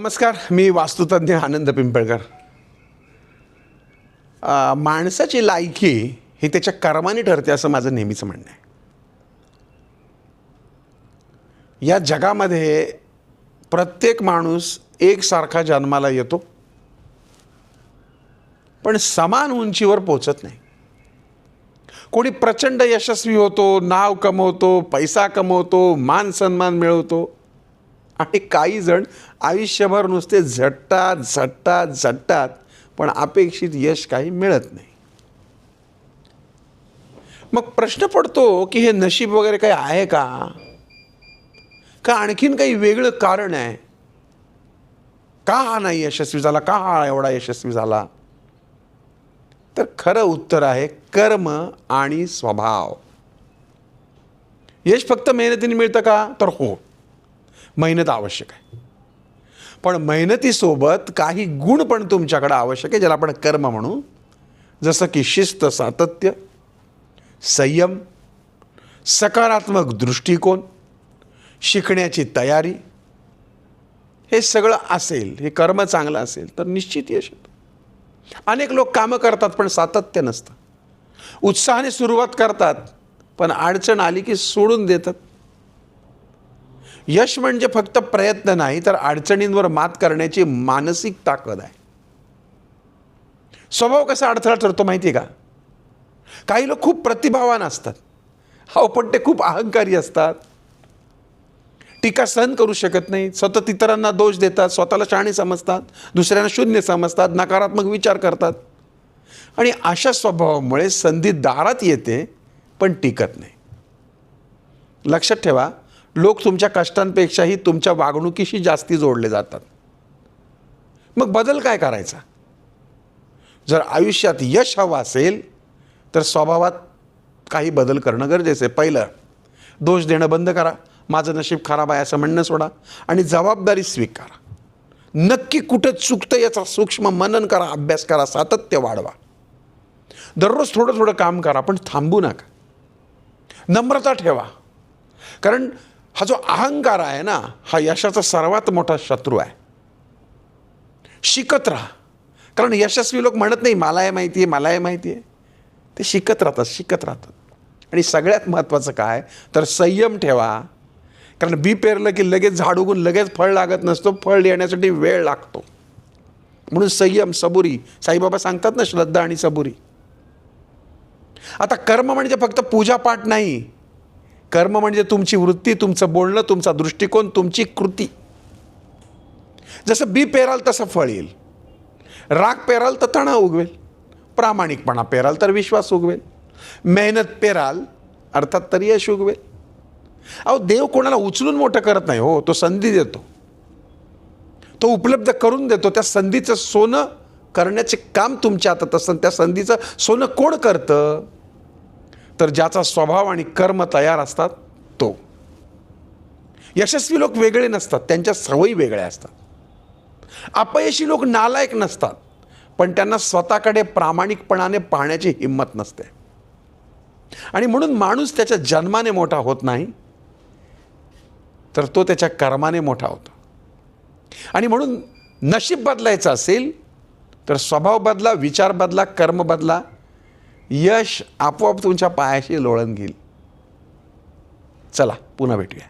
नमस्कार, मी वास्तुतज्ञ आनंद पिंपळकर. माणसाची लायकी ही त्याच्या कर्माने ठरते असं माझं नेहमीचं म्हणणं आहे. या जगामध्ये प्रत्येक माणूस एकसारखा जन्माला येतो, पण समान उंचीवर पोचत नाही. कोणी प्रचंड यशस्वी होतो, नाव कमवतो, पैसा कमवतो, मान सन्मान मिळवतो, आणि काही जण आयुष्यभर नुसते झटतात, पण अपेक्षित यश काही मिळत नाही. मग प्रश्न पडतो की हे नशीब वगैरे काही आहे का आणखीन काही वेगळं कारण आहे का हा नाही यशस्वी झाला, का हा एवढा यशस्वी झाला? तर खरं उत्तर आहे कर्म आणि स्वभाव. यश फक्त मेहनतीने मिळतं का? तर हो, मेहनत आवश्यक आहे, पण मेहनतीसोबत काही गुण पण तुमच्याकडे आवश्यक आहे, ज्याला आपण कर्म म्हणू. जसं की शिस्त, सातत्य, संयम, सकारात्मक दृष्टिकोन, शिकण्याची तयारी, हे सगळं असेल, हे कर्म चांगलं असेल तर निश्चित यश येतं. अनेक लोक कामं करतात पण सातत्य नसतं. उत्साहाने सुरुवात करतात पण अडचण आली की सोडून देतात. यश म्हणजे फक्त प्रयत्न नाही, तर अडचणींवर मात करण्याची मानसिक ताकद आहे. स्वभाव कसा अडथळा ठरतो माहिती आहे का? काही लोक खूप प्रतिभावान असतात, पण ते खूप अहंकारी असतात. टीका सहन करू शकत नाही, सतत इतरांना दोष देतात, स्वतःला शहाणे समजतात, दुसऱ्यांना शून्य समजतात, नकारात्मक विचार करतात. आणि अशा स्वभावामुळे संधी दारात येते पण टिकत नाही. लक्षात ठेवा, लोक तुमच्या कष्टांपेक्षाही तुमच्या वागणुकीशी जास्ती जोडले जातात. मग बदल काय करायचा? जर आयुष्यात यश हवं असेल तर स्वभावात काही बदल करणं गरजेचं आहे. पहिलं, दोष देणं बंद करा. माझं नशीब खराब आहे असं म्हणणं सोडा आणि जबाबदारी स्वीकारा. नक्की कुठं चुकतं याचा सूक्ष्म मनन करा, अभ्यास करा, सातत्य वाढवा. दररोज थोडं थोडं काम करा, पण थांबू नका. नम्रता ठेवा, कारण हा जो अहंकार आहे ना, हा यशाचा सर्वात मोठा शत्रू आहे. शिकत राहा, कारण यशस्वी लोक म्हणत नाही मला हे माहिती आहे, मला हे माहिती आहे. ते शिकत राहतात. आणि सगळ्यात महत्त्वाचं काय तर संयम ठेवा, कारण बी पेरलं की लगेच झाड उगून लगेच फळ लागत नसतो, फळ येण्यासाठी वेळ लागतो. म्हणून संयम, सबुरी. साईबाबा सांगतात ना, श्रद्धा आणि सबुरी. आता कर्म म्हणजे फक्त पूजापाठ नाही. कर्म म्हणजे तुमची वृत्ती, तुमचं बोलणं, तुमचा दृष्टिकोन, तुमची कृती. जसं बी पेराल तसं फळ येईल. राग पेराल तर तणाव उगवेल, प्रामाणिकपणा पेराल तर विश्वास उगवेल, मेहनत पेराल अर्थात तर यश उगवेल. देव कोणाला उचलून मोठं करत नाही हो, तो संधी देतो, तो उपलब्ध करून देतो. त्या संधीचं सोनं करण्याचे काम तुमच्या हातात असतं. त्या संधीचं सोनं कोण करतं? तर ज्याचा स्वभाव आणि कर्म तयार असतात तो. यशस्वी लोक वेगळे नसतात, त्यांच्या सवयी वेगळ्या असतात. अपयशी लोक नालायक नसतात, पण त्यांना स्वतःकडे प्रामाणिकपणाने पाहण्याची हिंमत नसते. आणि म्हणून माणूस त्याच्या जन्माने मोठा होत नाही, तर तो त्याच्या कर्माने मोठा होतो. आणि म्हणून नशीब बदलायचं असेल तर स्वभाव बदला, विचार बदला, कर्म बदला. यश आपोआप तुमच्या पायाशी लोळण घेईल. चला, पुन्हा भेटूया.